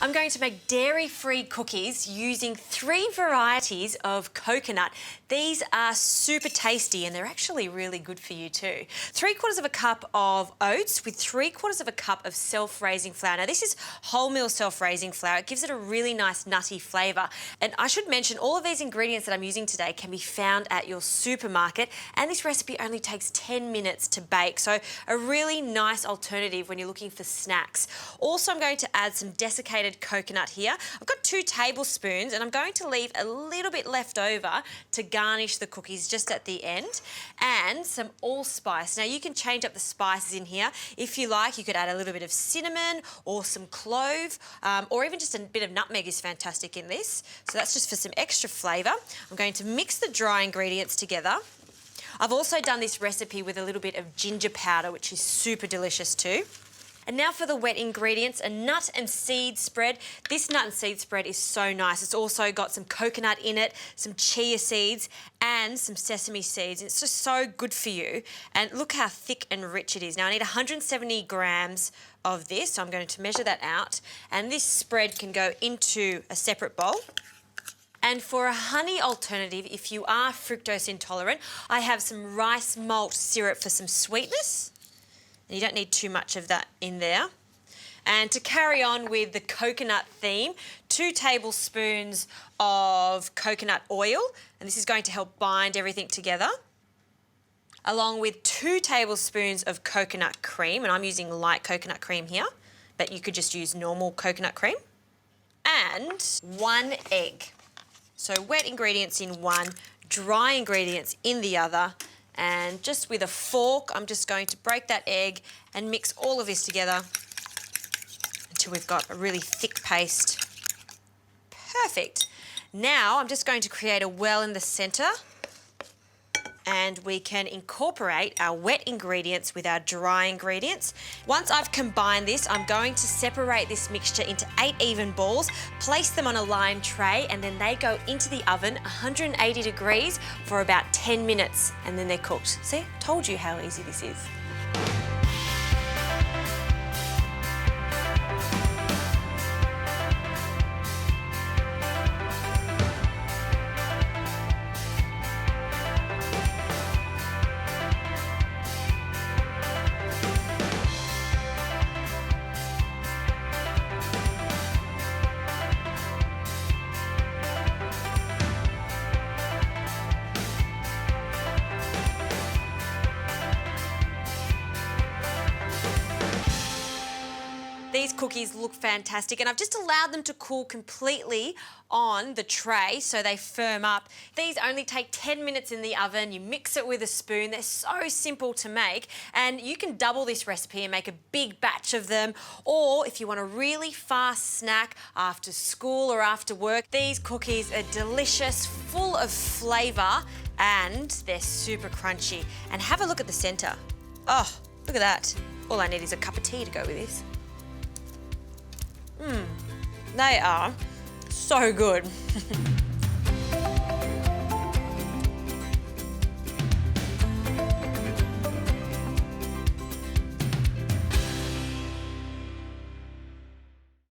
I'm going to make dairy-free cookies using 3 varieties of coconut. These are super tasty and they're actually really good for you too. 3/4 cup of oats with 3/4 cup of self-raising flour. Now this is wholemeal self-raising flour. It gives it a really nice nutty flavour. And I should mention all of these ingredients that I'm using today can be found at your supermarket, and this recipe only takes 10 minutes to bake. So a really nice alternative when you're looking for snacks. Also, I'm going to add some desiccated coconut here. I've got 2 tablespoons and I'm going to leave a little bit left over to garnish the cookies just at the end, and some allspice. Now you can change up the spices in here. If you like, you could add a little bit of cinnamon or some clove, or even just a bit of nutmeg is fantastic in this. So that's just for some extra flavour. I'm going to mix the dry ingredients together. I've also done this recipe with a little bit of ginger powder, which is super delicious too. And now for the wet ingredients, a nut and seed spread. This nut and seed spread is so nice. It's also got some coconut in it, some chia seeds and some sesame seeds. It's just so good for you. And look how thick and rich it is. Now I need 170 grams of this, so I'm going to measure that out. And this spread can go into a separate bowl. And for a honey alternative, if you are fructose intolerant, I have some rice malt syrup for some sweetness. And you don't need too much of that in there. And to carry on with the coconut theme, 2 tablespoons of coconut oil, and this is going to help bind everything together, along with 2 tablespoons of coconut cream, and I'm using light coconut cream here, but you could just use normal coconut cream, and 1 egg. So wet ingredients in one, dry ingredients in the other. And just with a fork, I'm just going to break that egg and mix all of this together until we've got a really thick paste. Perfect. Now I'm just going to create a well in the centre, and we can incorporate our wet ingredients with our dry ingredients. Once I've combined this, I'm going to separate this mixture into 8 even balls, place them on a lime tray, and then they go into the oven 180 degrees for about 10 minutes, and then they're cooked. See, told you how easy this is. These cookies look fantastic, and I've just allowed them to cool completely on the tray so they firm up. These only take 10 minutes in the oven. You mix it with a spoon. They're so simple to make, and you can double this recipe and make a big batch of them. Or if you want a really fast snack after school or after work, these cookies are delicious, full of flavour, and they're super crunchy. And have a look at the centre. Oh, look at that. All I need is a cup of tea to go with this. They are so good.